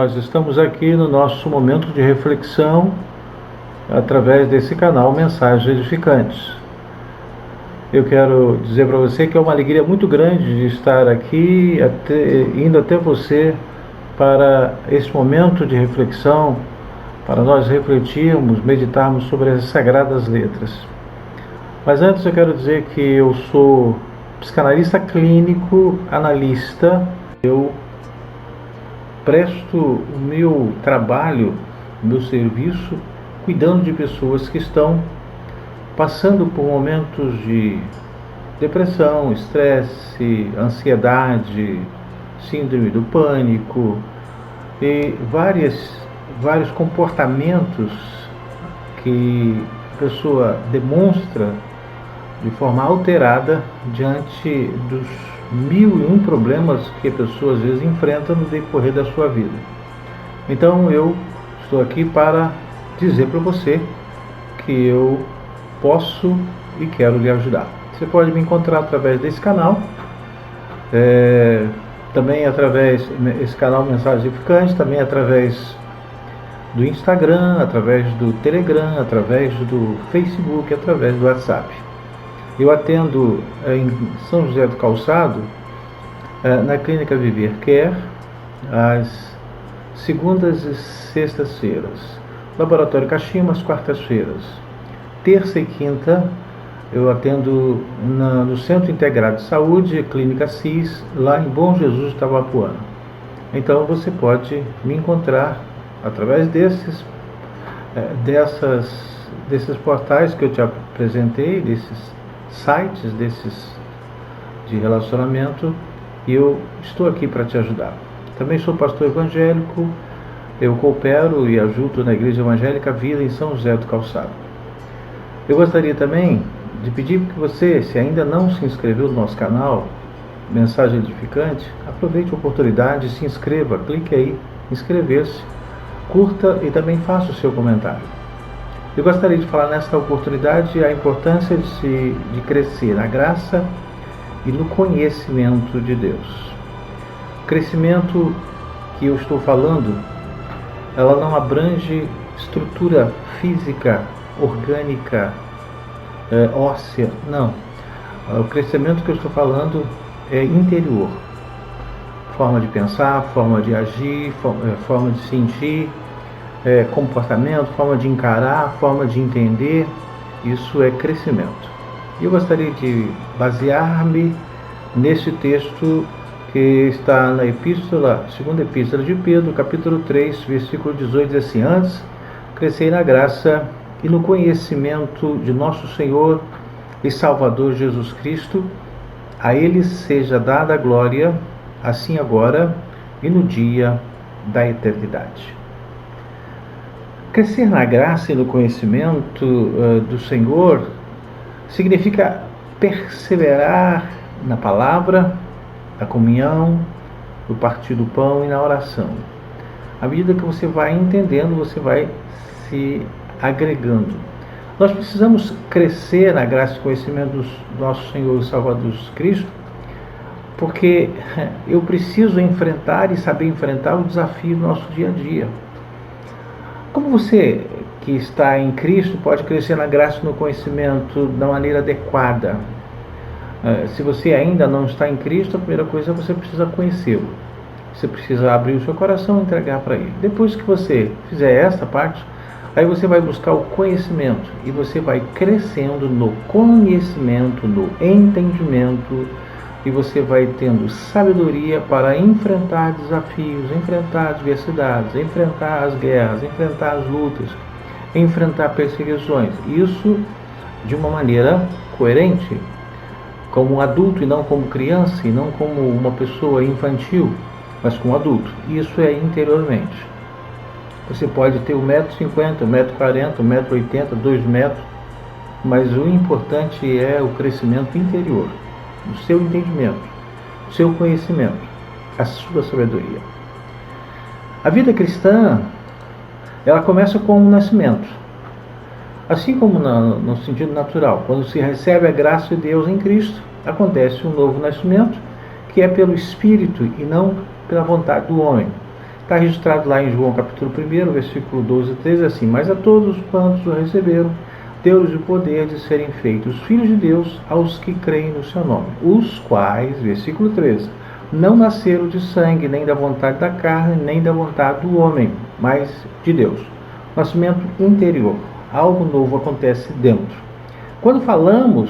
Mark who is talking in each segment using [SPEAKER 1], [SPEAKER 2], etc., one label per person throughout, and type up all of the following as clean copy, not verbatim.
[SPEAKER 1] nós estamos aqui no nosso momento de reflexão através desse canal Mensagens Edificantes. Eu quero dizer para você que é uma alegria muito grande de estar aqui, indo até você para esse momento de reflexão, para nós refletirmos, meditarmos sobre as Sagradas Letras. Mas antes eu quero dizer que eu sou psicanalista clínico, analista. Eu presto o meu trabalho, o meu serviço, cuidando de pessoas que estão passando por momentos de depressão, estresse, ansiedade, síndrome do pânico e vários comportamentos que a pessoa demonstra de forma alterada diante dos 1001 problemas que a pessoa às vezes enfrenta no decorrer da sua vida. Então eu estou aqui para dizer para você que eu posso e quero lhe ajudar. Você pode me encontrar através desse canal, também através desse canal Mensagens Edificantes, também através do Instagram, através do Telegram, através do Facebook, através do WhatsApp. Eu atendo em São José do Calçado, na Clínica Viver Care, às segundas e sextas-feiras. Laboratório Caxima, às quartas-feiras. Terça e quinta, eu atendo no Centro Integrado de Saúde, Clínica CIS, lá em Bom Jesus de Itabapoana. Então você pode me encontrar através desses portais que eu te apresentei, desses sites, de relacionamento, e eu estou aqui para te ajudar. Também sou pastor evangélico, eu coopero e ajudo na Igreja Evangélica Vida em São José do Calçado. Eu gostaria também de pedir que você, se ainda não se inscreveu no nosso canal Mensagem Edificante, aproveite a oportunidade e se inscreva, clique aí, inscrever-se, curta e também faça o seu comentário. Eu gostaria de falar nesta oportunidade a importância de crescer na graça e no conhecimento de Deus. O crescimento que eu estou falando, ela não abrange estrutura física, orgânica, óssea, não. O crescimento que eu estou falando é interior. Forma de pensar, forma de agir, forma de sentir, comportamento, forma de encarar, forma de entender. Isso é crescimento. E eu gostaria de basear-me nesse texto que está na segunda epístola de Pedro, capítulo 3, versículo 18, diz assim: antes, crescei na graça e no conhecimento de nosso Senhor e Salvador Jesus Cristo, a Ele seja dada a glória, assim agora e no dia da eternidade. Crescer na graça e no conhecimento do Senhor significa perseverar na palavra, na comunhão, no partir do pão e na oração. À medida que você vai entendendo, você vai se agregando. Nós precisamos crescer na graça e conhecimento do nosso Senhor e Salvador Jesus Cristo, porque eu preciso enfrentar e saber enfrentar o desafio do nosso dia a dia. Como você que está em Cristo pode crescer na graça e no conhecimento da maneira adequada? Se você ainda não está em Cristo, a primeira coisa é você precisa conhecê-lo. Você precisa abrir o seu coração e entregar para Ele. Depois que você fizer essa parte, aí você vai buscar o conhecimento e você vai crescendo no conhecimento, no entendimento, e você vai tendo sabedoria para enfrentar desafios, enfrentar adversidades, enfrentar as guerras, enfrentar as lutas, enfrentar perseguições. Isso de uma maneira coerente, como um adulto e não como criança, e não como uma pessoa infantil, mas como adulto. Isso é interiormente. Você pode ter 1,50 m, 1,40 m, 1,80 m, 2 metros, mas o importante é o crescimento interior, o seu entendimento, o seu conhecimento, a sua sabedoria. A vida cristã, ela começa com o nascimento. Assim como no sentido natural, quando se recebe a graça de Deus em Cristo, acontece um novo nascimento, que é pelo Espírito e não pela vontade do homem. Está registrado lá em João capítulo 1, versículo 12 e 13, assim: mas a todos quantos o receberam, deu-lhes o poder de serem feitos filhos de Deus aos que creem no seu nome, os quais, versículo 13, não nasceram de sangue, nem da vontade da carne, nem da vontade do homem, mas de Deus. Nascimento interior. Algo novo acontece dentro. Quando falamos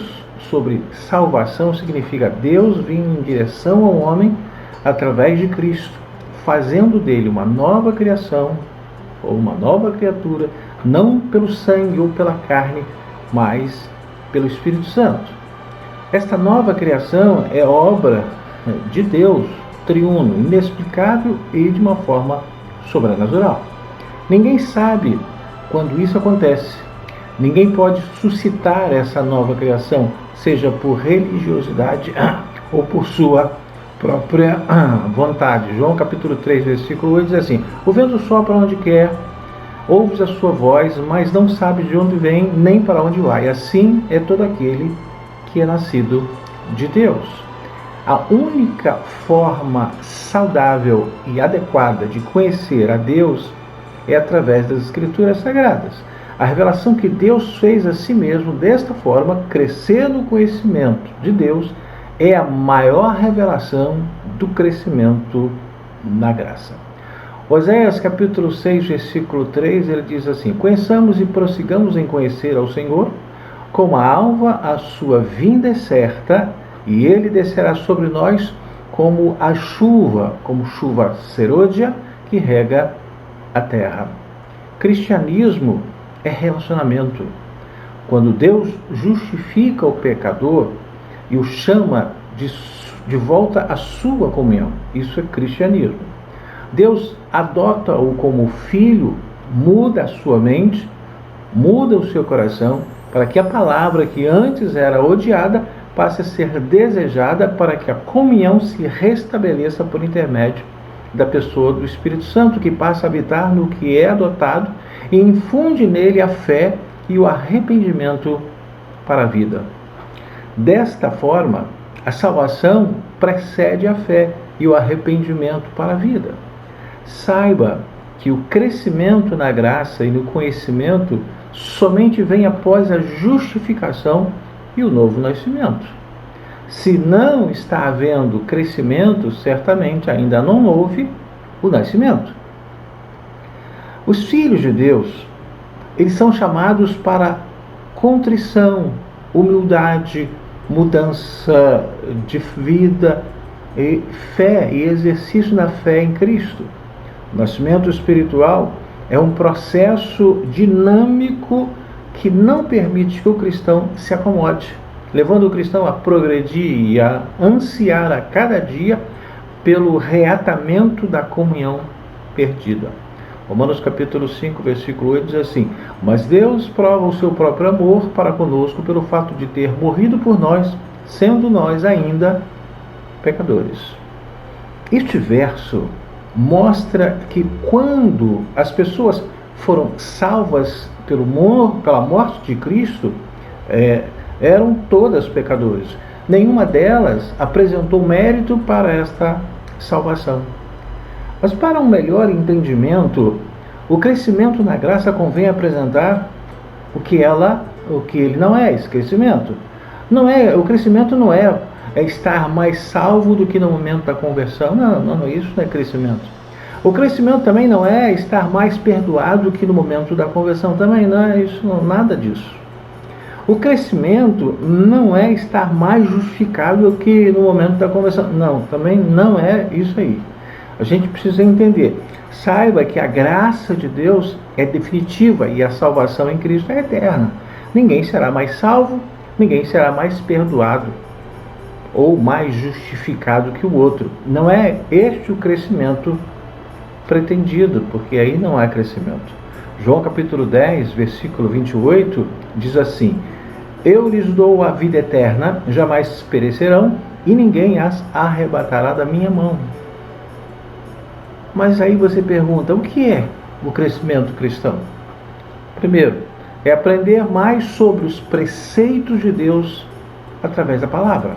[SPEAKER 1] sobre salvação, significa Deus vir em direção ao homem através de Cristo, fazendo dele uma nova criação ou uma nova criatura, não pelo sangue ou pela carne, mas pelo Espírito Santo. Esta nova criação é obra de Deus, triuno, inexplicável e de uma forma sobrenatural. Ninguém sabe quando isso acontece. Ninguém pode suscitar essa nova criação, seja por religiosidade ou por sua própria vontade. João capítulo 3, versículo 8 diz assim: o vento sopra onde quer, ouves a sua voz, mas não sabes de onde vem, nem para onde vai. Assim é todo aquele que é nascido de Deus. A única forma saudável e adequada de conhecer a Deus é através das Escrituras Sagradas. A revelação que Deus fez a si mesmo desta forma, crescer no conhecimento de Deus, é a maior revelação do crescimento na graça. Oséias capítulo 6, versículo 3, ele diz assim: conheçamos e prossigamos em conhecer ao Senhor, como a alva a sua vinda é certa, e ele descerá sobre nós como chuva serôdia que rega a terra. Cristianismo é relacionamento. Quando Deus justifica o pecador e o chama de volta à sua comunhão, isso é cristianismo. Deus adota-o como filho, muda a sua mente, muda o seu coração, para que a palavra que antes era odiada passe a ser desejada, para que a comunhão se restabeleça por intermédio da pessoa do Espírito Santo, que passa a habitar no que é adotado e infunde nele a fé e o arrependimento para a vida. Desta forma, a salvação precede a fé e o arrependimento para a vida. Saiba que o crescimento na graça e no conhecimento somente vem após a justificação e o novo nascimento. Se não está havendo crescimento, certamente ainda não houve o nascimento. Os filhos de Deus, eles são chamados para contrição, humildade, mudança de vida, e fé e exercício na fé em Cristo. O nascimento espiritual é um processo dinâmico que não permite que o cristão se acomode, levando o cristão a progredir e a ansiar a cada dia pelo reatamento da comunhão perdida. Romanos capítulo 5, versículo 8 diz assim: mas Deus prova o seu próprio amor para conosco pelo fato de ter morrido por nós, sendo nós ainda pecadores. Este verso mostra que quando as pessoas foram salvas pela morte de Cristo, eram todas pecadoras. Nenhuma delas apresentou mérito para esta salvação. Mas para um melhor entendimento, o crescimento na graça convém apresentar o que ele não é, esse crescimento. O crescimento não é estar mais salvo do que no momento da conversão. Não, isso não é crescimento. O crescimento também não é estar mais perdoado do que no momento da conversão. Também não é isso, nada disso. O crescimento não é estar mais justificado do que no momento da conversão. Não, também não é isso aí. A gente precisa entender. Saiba que a graça de Deus é definitiva e a salvação em Cristo é eterna. Ninguém será mais salvo, ninguém será mais perdoado ou mais justificado que o outro. Não é este o crescimento pretendido, porque aí não há crescimento. João capítulo 10, versículo 28, diz assim: eu lhes dou a vida eterna, jamais perecerão, e ninguém as arrebatará da minha mão. Mas aí você pergunta, o que é o crescimento cristão? Primeiro, é aprender mais sobre os preceitos de Deus através da palavra.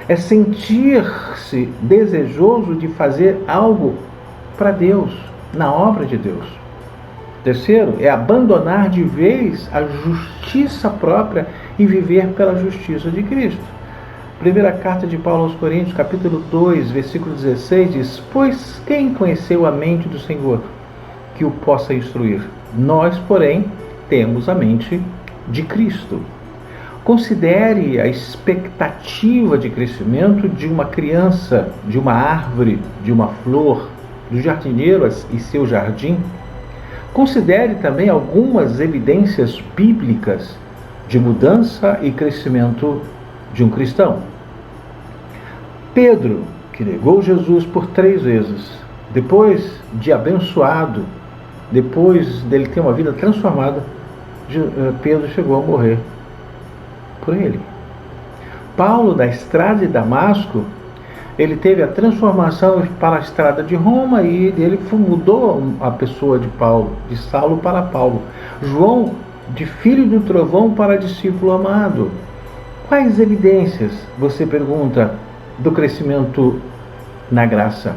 [SPEAKER 1] É sentir-se desejoso de fazer algo para Deus, na obra de Deus. Terceiro, é abandonar de vez a justiça própria e viver pela justiça de Cristo. Primeira carta de Paulo aos Coríntios, capítulo 2, versículo 16, diz: pois quem conheceu a mente do Senhor, que o possa instruir? Nós, porém, temos a mente de Cristo. Considere a expectativa de crescimento de uma criança, de uma árvore, de uma flor, do jardineiro e seu jardim. Considere também algumas evidências bíblicas de mudança e crescimento de um cristão. Pedro, que negou Jesus por 3 vezes, depois de abençoado, depois dele ter uma vida transformada, Pedro chegou a morrer por ele. Paulo, da estrada de Damasco, ele teve a transformação para a estrada de Roma e ele mudou a pessoa de Paulo, de Saulo para Paulo. João, de filho do trovão para discípulo amado. Quais evidências, você pergunta, do crescimento na graça?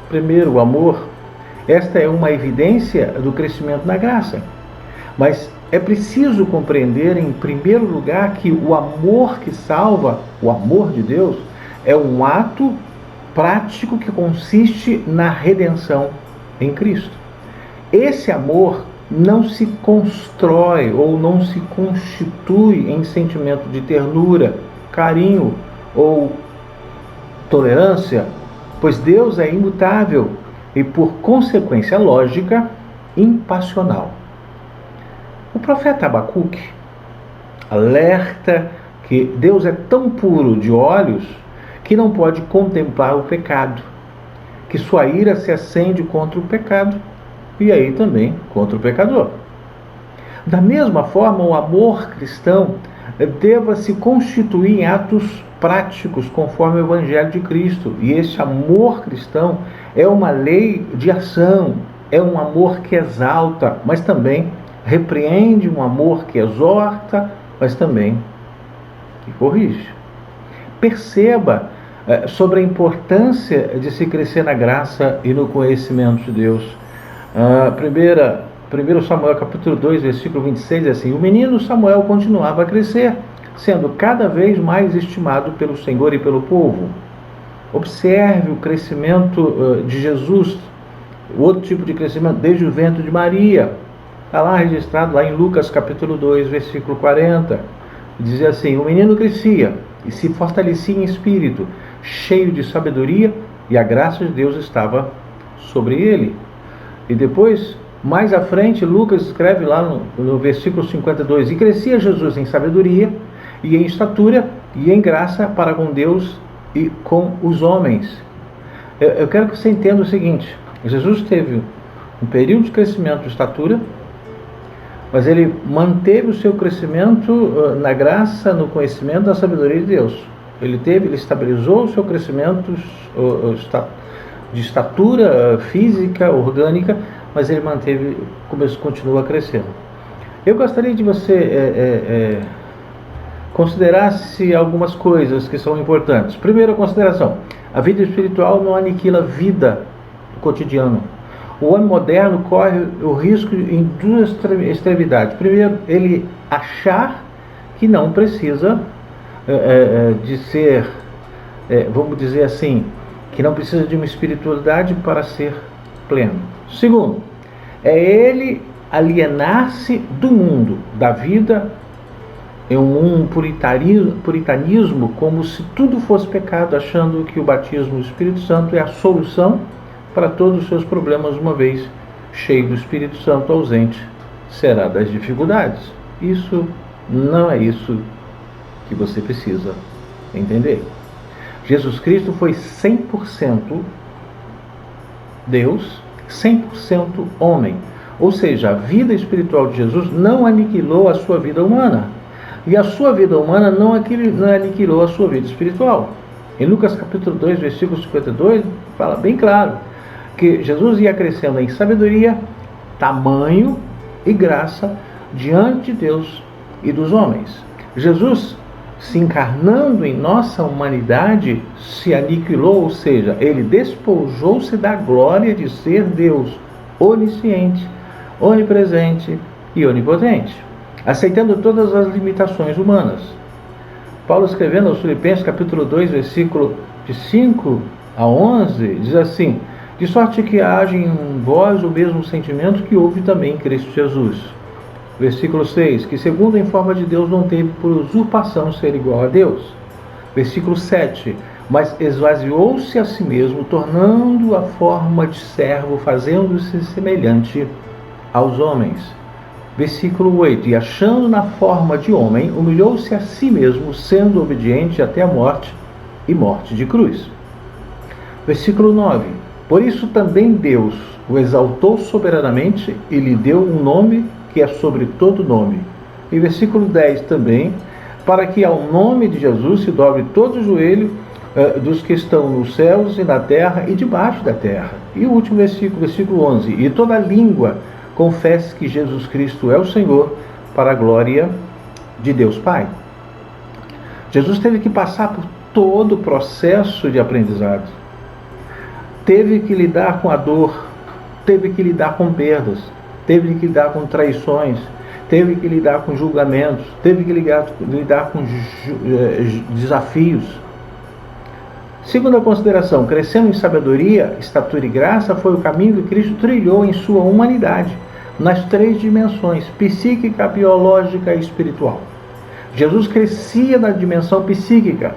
[SPEAKER 1] Primeiro, o amor. Esta é uma evidência do crescimento na graça. Mas é preciso compreender, em primeiro lugar, que o amor que salva, o amor de Deus, é um ato prático que consiste na redenção em Cristo. Esse amor não se constrói ou não se constitui em sentimento de ternura, carinho ou tolerância, pois Deus é imutável e, por consequência lógica, impassional. O profeta Abacuque alerta que Deus é tão puro de olhos que não pode contemplar o pecado, que sua ira se acende contra o pecado e aí também contra o pecador. Da mesma forma, o amor cristão deva se constituir em atos práticos conforme o Evangelho de Cristo. E esse amor cristão é uma lei de ação, é um amor que exalta, mas também repreende, um amor que exorta, mas também que corrige. Perceba sobre a importância de se crescer na graça e no conhecimento de Deus. 1 Samuel capítulo 2, versículo 26, diz assim: o menino Samuel continuava a crescer, sendo cada vez mais estimado pelo Senhor e pelo povo. Observe o crescimento de Jesus, outro tipo de crescimento, desde o ventre de Maria. Está lá registrado, lá em Lucas capítulo 2, versículo 40. Diz assim: o menino crescia e se fortalecia em espírito, cheio de sabedoria, e a graça de Deus estava sobre ele. E depois, mais à frente, Lucas escreve lá no versículo 52, e crescia Jesus em sabedoria, e em estatura, e em graça para com Deus e com os homens. Eu quero que você entenda o seguinte: Jesus teve um período de crescimento de estatura, mas ele manteve o seu crescimento na graça, no conhecimento da sabedoria de Deus. Ele estabilizou o seu crescimento de estatura física, orgânica, mas ele continua crescendo. Eu gostaria de você considerasse algumas coisas que são importantes. Primeira consideração: a vida espiritual não aniquila a vida cotidiana. O homem moderno corre o risco em 2 extremidades. Primeiro, ele achar que não precisa de ser, vamos dizer assim, que não precisa de uma espiritualidade para ser pleno. Segundo, é ele alienar-se do mundo, da vida, em um puritanismo, como se tudo fosse pecado, achando que o batismo do Espírito Santo é a solução para todos os seus problemas. Uma vez cheio do Espírito Santo, ausente será das dificuldades. Isso não é isso que você precisa entender. Jesus Cristo foi 100% Deus, 100% homem. Ou seja, a vida espiritual de Jesus não aniquilou a sua vida humana. E a sua vida humana não aniquilou a sua vida espiritual. Em Lucas capítulo 2, versículo 52, fala bem claro que Jesus ia crescendo em sabedoria, tamanho e graça diante de Deus e dos homens. Jesus se encarnando em nossa humanidade, se aniquilou, ou seja, ele despojou-se da glória de ser Deus, onisciente, onipresente e onipotente, aceitando todas as limitações humanas. Paulo, escrevendo aos Filipenses, capítulo 2, versículo de 5 a 11, diz assim: de sorte que haja em vós o mesmo sentimento que houve também em Cristo Jesus. Versículo 6, que segundo em forma de Deus não teve por usurpação ser igual a Deus. Versículo 7, mas esvaziou-se a si mesmo, tornando a forma de servo, fazendo-se semelhante aos homens. Versículo 8, e achando na forma de homem, humilhou-se a si mesmo, sendo obediente até a morte, e morte de cruz. Versículo 9, por isso também Deus o exaltou soberanamente e lhe deu um nome que é sobre todo nome. E versículo 10 também, para que ao nome de Jesus se dobre todo o joelho dos que estão nos céus e na terra e debaixo da terra. E o último versículo, versículo 11, e toda língua confesse que Jesus Cristo é o Senhor, para a glória de Deus Pai. Jesus teve que passar por todo o processo de aprendizado. Teve que lidar com a dor, teve que lidar com perdas, teve que lidar com traições, teve que lidar com julgamentos, teve que lidar com desafios. Segunda consideração, crescendo em sabedoria, estatura e graça, foi o caminho que Cristo trilhou em sua humanidade, nas três dimensões, psíquica, biológica e espiritual. Jesus crescia na dimensão psíquica,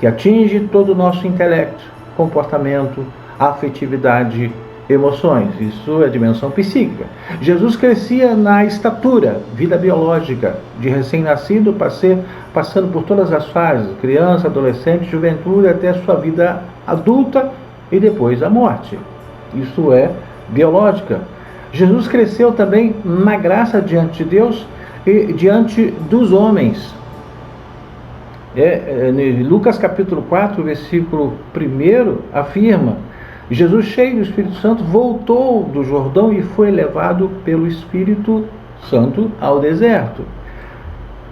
[SPEAKER 1] que atinge todo o nosso intelecto, comportamento, afetividade, emoções. Isso é a dimensão psíquica. Jesus crescia na estatura, vida biológica, de recém-nascido, passando por todas as fases, criança, adolescente, juventude, até a sua vida adulta e depois a morte. Isso é biológica. Jesus cresceu também na graça diante de Deus e diante dos homens. Lucas capítulo 4, versículo 1, afirma: Jesus, cheio do Espírito Santo, voltou do Jordão e foi levado pelo Espírito Santo ao deserto.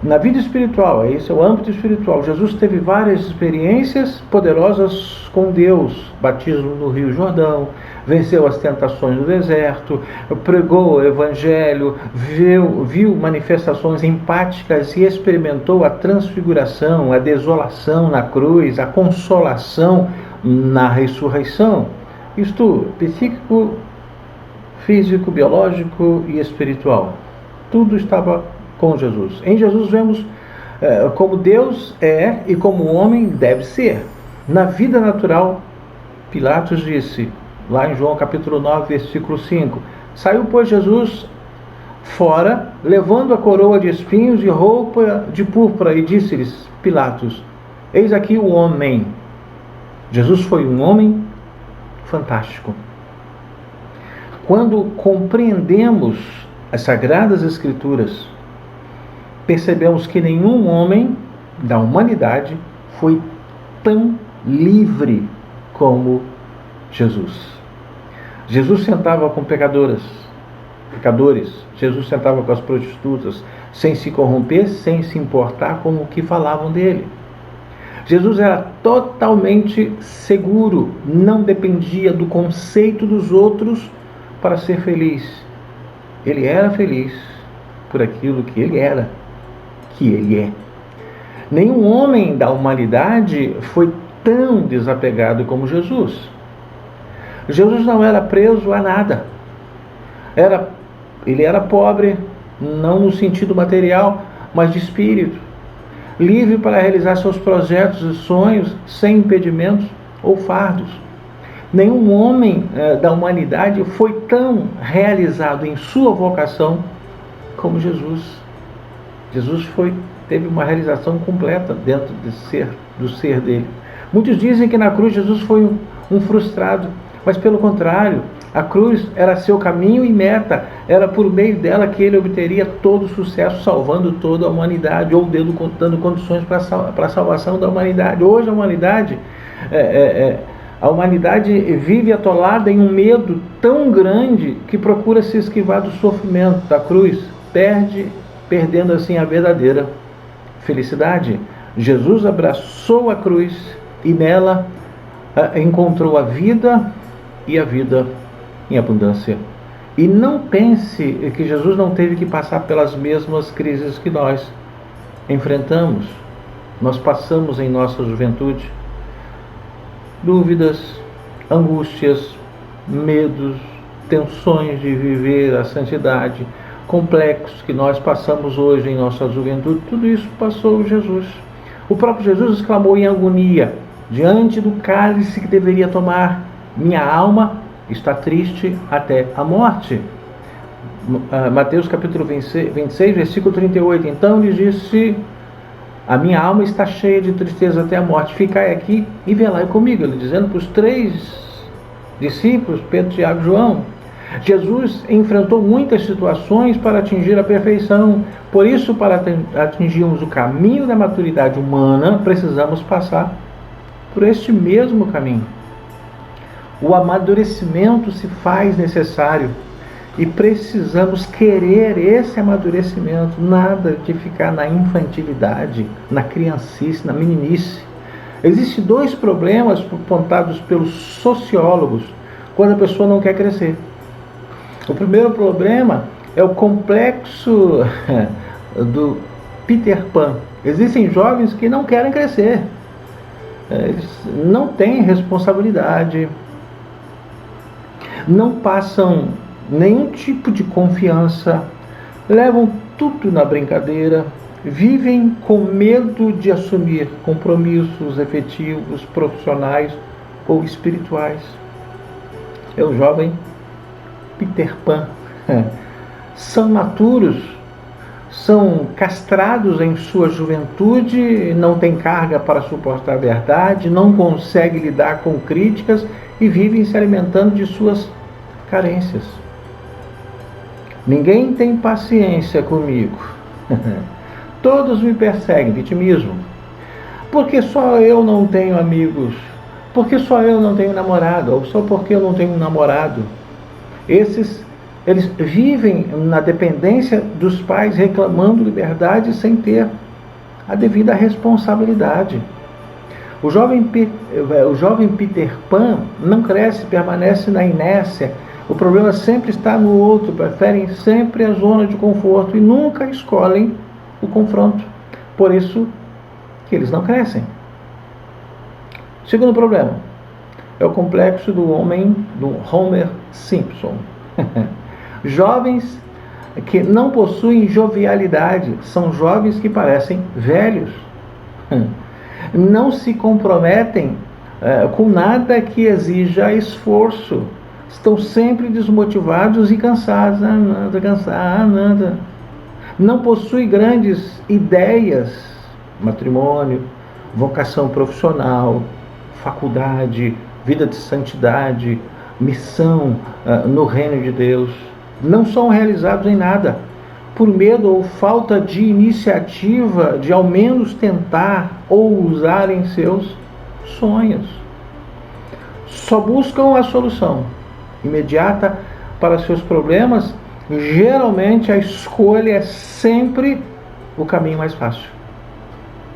[SPEAKER 1] Na vida espiritual, esse é o âmbito espiritual, Jesus teve várias experiências poderosas com Deus. Batismo no Rio Jordão, venceu as tentações do deserto, pregou o Evangelho, viu manifestações empáticas e experimentou a transfiguração, a desolação na cruz, a consolação na ressurreição. Isto, psíquico, físico, biológico e espiritual. Tudo estava com Jesus. Em Jesus vemos como Deus é e como o homem deve ser. Na vida natural, Pilatos disse, lá em João capítulo 9, versículo 5, saiu, pois, Jesus fora, levando a coroa de espinhos e roupa de púrpura, e disse-lhes, Pilatos, eis aqui o homem. Jesus foi um homem fantástico. Quando compreendemos as Sagradas Escrituras, percebemos que nenhum homem da humanidade foi tão livre como Jesus. Jesus sentava com pecadores. Jesus sentava com as prostitutas, sem se corromper, sem se importar com o que falavam dele. Jesus era totalmente seguro, não dependia do conceito dos outros para ser feliz. Ele era feliz por aquilo que ele era, que ele é. Nenhum homem da humanidade foi tão desapegado como Jesus. Jesus não era preso a nada. Ele era pobre, não no sentido material, mas de espírito. Livre para realizar seus projetos e sonhos sem impedimentos ou fardos. Nenhum homem da humanidade foi tão realizado em sua vocação como Jesus. Jesus teve uma realização completa dentro do ser dele. Muitos dizem que na cruz Jesus foi um frustrado, mas pelo contrário, a cruz era seu caminho e meta, era por meio dela que ele obteria todo o sucesso, salvando toda a humanidade, ou dando condições para a salvação da humanidade. Hoje a humanidade vive atolada em um medo tão grande que procura se esquivar do sofrimento da cruz, perdendo assim a verdadeira felicidade. Jesus abraçou a cruz e nela encontrou a vida e a vida em abundância. E não pense que Jesus não teve que passar pelas mesmas crises que nós enfrentamos. Nós passamos em nossa juventude dúvidas, angústias, medos, tensões de viver a santidade, complexos que nós passamos hoje em nossa juventude. Tudo isso passou Jesus. O próprio Jesus exclamou em agonia, diante do cálice que deveria tomar: minha alma está triste até a morte. Mateus capítulo 26, versículo 38. Então lhes disse: a minha alma está cheia de tristeza até a morte. Ficai aqui e velai comigo. Ele dizendo para os 3 discípulos, Pedro, Tiago e João. Jesus enfrentou muitas situações para atingir a perfeição. Por isso, para atingirmos o caminho da maturidade humana, precisamos passar por este mesmo caminho. O amadurecimento se faz necessário e precisamos querer esse amadurecimento. Nada de ficar na infantilidade, na criancice, na meninice. Existem 2 problemas apontados pelos sociólogos quando a pessoa não quer crescer. O primeiro problema é o complexo do Peter Pan. Existem jovens que não querem crescer. Eles não têm responsabilidade, não passam nenhum tipo de confiança, levam tudo na brincadeira, vivem com medo de assumir compromissos efetivos, profissionais ou espirituais. É o jovem Peter Pan. São maturos, são castrados em sua juventude, não têm carga para suportar a verdade, não conseguem lidar com críticas e vivem se alimentando de suas carências. Ninguém tem paciência comigo. Todos me perseguem, vitimismo. Porque só eu não tenho amigos? Porque só eu não tenho namorado? Ou só porque eu não tenho um namorado? Eles vivem na dependência dos pais, reclamando liberdade sem ter a devida responsabilidade. O jovem Peter Pan não cresce, permanece na inércia. O problema sempre está no outro, preferem sempre a zona de conforto e nunca escolhem o confronto. Por isso que eles não crescem. Segundo problema é o complexo do Homer Simpson. Jovens que não possuem jovialidade, são jovens que parecem velhos. Não se comprometem com nada que exija esforço. Estão sempre desmotivados e cansados. Nada. Não possuem grandes ideias, matrimônio, vocação profissional, faculdade, vida de santidade, missão no reino de Deus. Não são realizados em nada, por medo ou falta de iniciativa de ao menos tentar ou usarem seus sonhos. Só buscam a solução imediata para seus problemas. Geralmente a escolha é sempre o caminho mais fácil.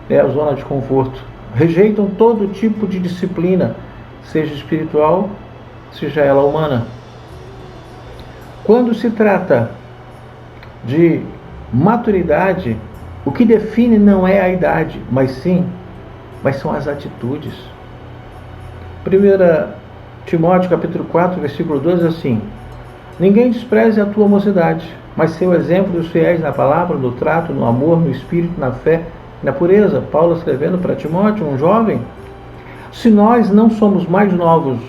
[SPEAKER 1] É a zona de conforto. Rejeitam todo tipo de disciplina, seja espiritual, seja ela humana. Quando se trata de maturidade, o que define não é a idade, mas são as atitudes. 1 Timóteo capítulo 4, versículo 12, assim: ninguém despreze a tua mocidade, mas seu exemplo dos fiéis na palavra, no trato, no amor, no espírito, na fé, na pureza. Paulo escrevendo para Timóteo, um jovem. Se nós somos mais novos,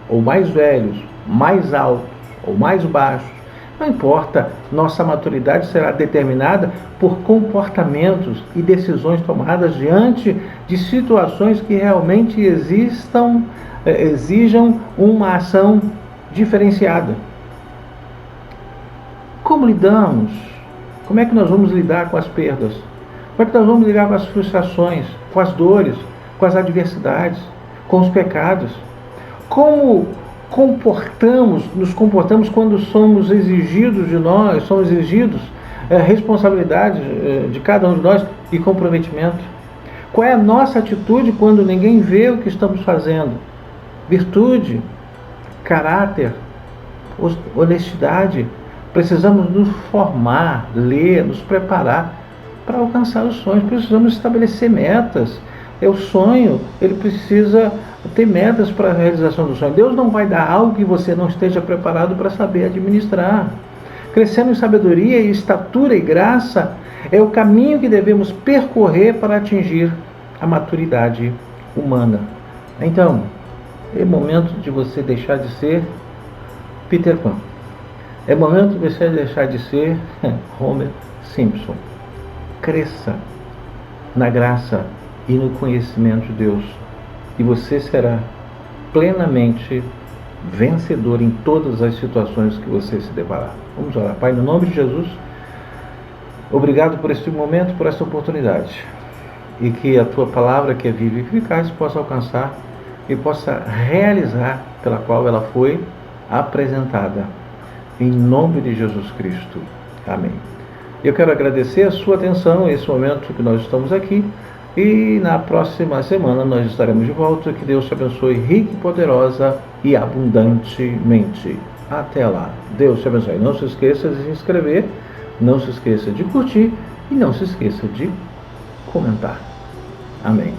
[SPEAKER 1] ou mais velhos, mais altos, ou mais baixos, não importa, nossa maturidade será determinada por comportamentos e decisões tomadas diante de situações que realmente exijam uma ação diferenciada. Como lidamos? Como é que nós vamos lidar com as perdas? Como é que nós vamos lidar com as frustrações, com as dores, com as adversidades, com os pecados? Como nos comportamos quando somos exigidos responsabilidade de cada um de nós e comprometimento. Qual é a nossa atitude quando ninguém vê o que estamos fazendo? Virtude, caráter, honestidade. Precisamos nos formar, ler, nos preparar para alcançar os sonhos. Precisamos estabelecer metas. O sonho, ele precisa ter metas para a realização do sonho. Deus não vai dar algo que você não esteja preparado para saber administrar. Crescendo em sabedoria e estatura e graça é o caminho que devemos percorrer para atingir a maturidade humana. Então, é momento de você deixar de ser Peter Pan. É momento de você deixar de ser Homer Simpson. Cresça na graça e no conhecimento de Deus, e você será plenamente vencedor em todas as situações que você se deparar. Vamos orar. Pai, no nome de Jesus, obrigado por este momento, por esta oportunidade, e que a tua palavra, que é viva e eficaz, possa alcançar e possa realizar pela qual ela foi apresentada. Em nome de Jesus Cristo. Amém. Eu quero agradecer a sua atenção, esse momento que nós estamos aqui, e na próxima semana nós estaremos de volta. Que Deus te abençoe rica e poderosa e abundantemente. Até lá. Deus te abençoe. Não se esqueça de se inscrever, não se esqueça de curtir e não se esqueça de comentar. Amém.